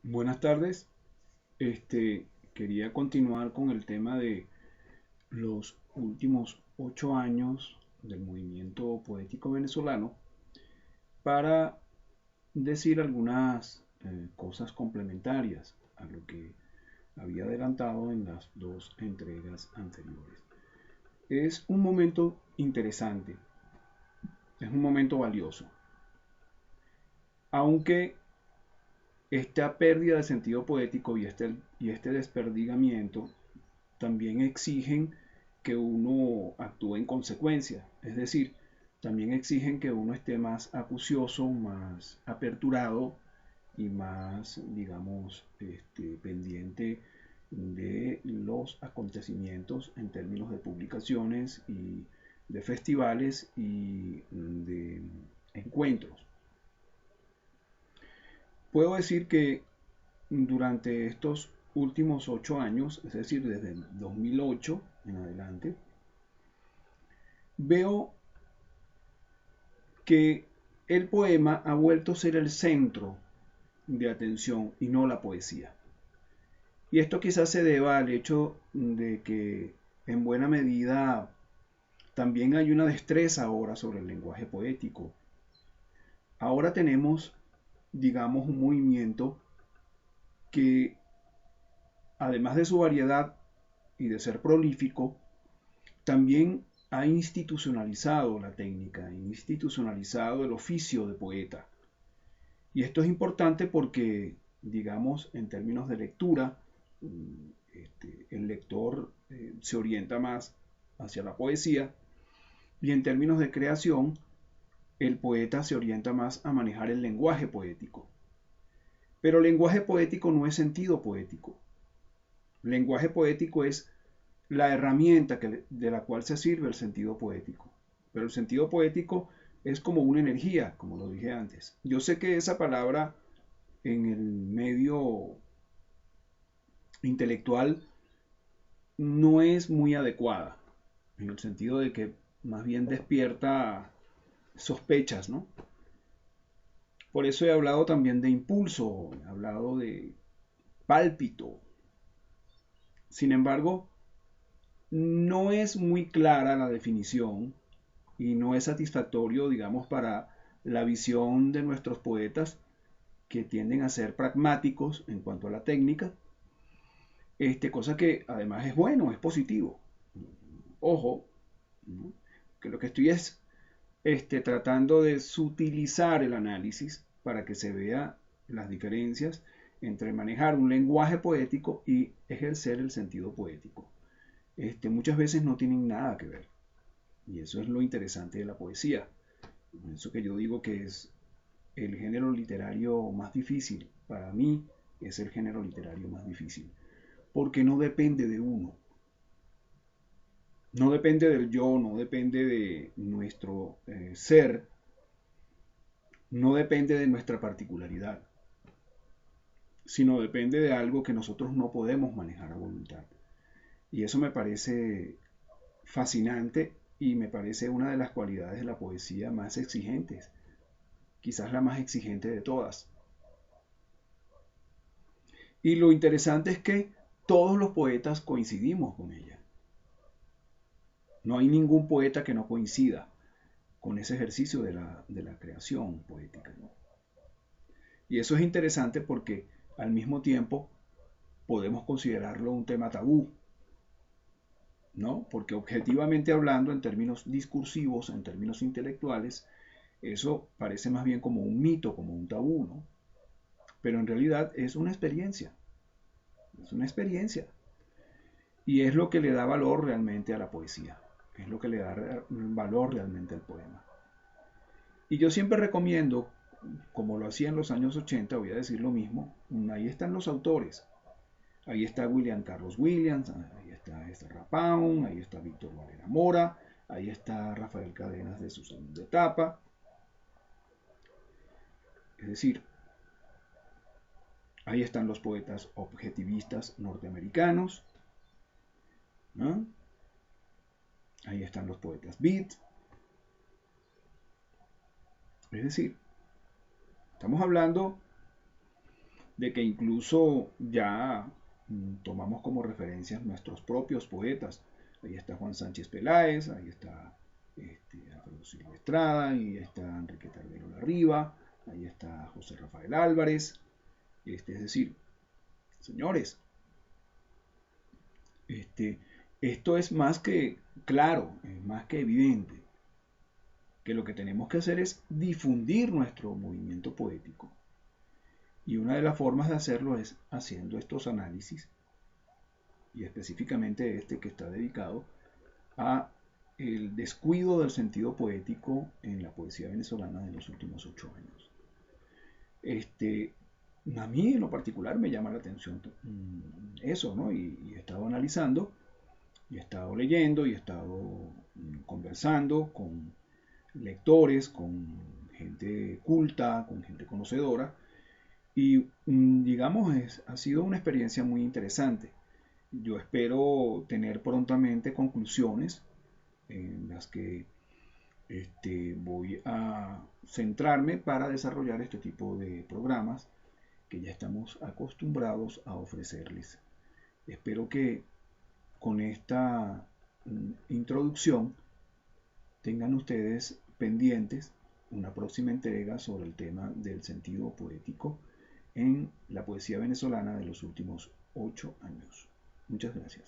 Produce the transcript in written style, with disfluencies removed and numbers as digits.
Buenas tardes. Quería continuar con el tema de los últimos 8 años del movimiento poético venezolano para decir algunas cosas complementarias a lo que había adelantado en las dos entregas anteriores. Es un momento interesante, es un momento valioso, aunque esta pérdida de sentido poético y este desperdigamiento también exigen que uno actúe en consecuencia. Es decir, también exigen que uno esté más acucioso, más aperturado y más, digamos, pendiente de los acontecimientos en términos de publicaciones y de festivales y de encuentros. Puedo decir que durante estos últimos 8 años, es decir, desde el 2008 en adelante, veo que el poema ha vuelto a ser el centro de atención y no la poesía. Y esto quizás se deba al hecho de que en buena medida también hay una destreza ahora sobre el lenguaje poético. Ahora tenemos, digamos, un movimiento que, además de su variedad y de ser prolífico, también ha institucionalizado la técnica, ha institucionalizado el oficio de poeta. Y esto es importante porque, digamos, en términos de lectura, el lector se orienta más hacia la poesía y en términos de creación, el poeta se orienta más a manejar el lenguaje poético. Pero lenguaje poético no es sentido poético. Lenguaje poético es la herramienta de la cual se sirve el sentido poético. Pero el sentido poético es como una energía, como lo dije antes. Yo sé que esa palabra en el medio intelectual no es muy adecuada, en el sentido de que más bien despierta sospechas, ¿no? Por eso he hablado también de impulso, he hablado de pálpito. Sin embargo, no es muy clara la definición y no es satisfactorio, digamos, para la visión de nuestros poetas que tienden a ser pragmáticos en cuanto a la técnica, cosa que además es bueno, es positivo. Ojo, ¿no? Que lo que estoy es tratando de sutilizar el análisis para que se vea las diferencias entre manejar un lenguaje poético y ejercer el sentido poético. Muchas veces no tienen nada que ver. Y eso es lo interesante de la poesía. Eso que yo digo que es el género literario más difícil. Para mí es el género literario más difícil. Porque no depende de uno. No depende del yo, no depende de nuestro ser, no depende de nuestra particularidad, sino depende de algo que nosotros no podemos manejar a voluntad. Y eso me parece fascinante y me parece una de las cualidades de la poesía más exigentes, quizás la más exigente de todas. Y lo interesante es que todos los poetas coincidimos con ella. No hay ningún poeta que no coincida con ese ejercicio de la creación poética, ¿no? Y eso es interesante porque al mismo tiempo podemos considerarlo un tema tabú, ¿no? Porque objetivamente hablando, en términos discursivos, en términos intelectuales, eso parece más bien como un mito, como un tabú, ¿no? Pero en realidad es una experiencia. Y es lo que le da valor realmente a la poesía, es lo que le da valor realmente al poema. Y yo siempre recomiendo, como lo hacía en los años 80, voy a decir lo mismo, ahí están los autores. Ahí está William Carlos Williams, ahí está Ezra Pound, ahí está Víctor Valera Mora, ahí está Rafael Cadenas de su segunda etapa. Es decir, ahí están los poetas objetivistas norteamericanos, ¿no? Ahí están los poetas beat. Es decir, estamos hablando de que incluso ya tomamos como referencias nuestros propios poetas. Ahí está Juan Sánchez Peláez, ahí está Alfredo Silva Estrada, ahí está Enrique Tarbero Larriba, ahí está José Rafael Álvarez. Es decir, señores, esto es más que claro, es más que evidente, que lo que tenemos que hacer es difundir nuestro movimiento poético. Y una de las formas de hacerlo es haciendo estos análisis, y específicamente este que está dedicado a el descuido del sentido poético en la poesía venezolana de los últimos 8 años. A mí en lo particular me llama la atención eso, ¿no? Y he estado analizando, y he estado leyendo, y he estado conversando con lectores, con gente culta, con gente conocedora, y digamos, ha sido una experiencia muy interesante. Yo espero tener prontamente conclusiones en las que voy a centrarme para desarrollar este tipo de programas que ya estamos acostumbrados a ofrecerles. Espero que con esta introducción tengan ustedes pendientes una próxima entrega sobre el tema del sentido poético en la poesía venezolana de los últimos 8 años. Muchas gracias.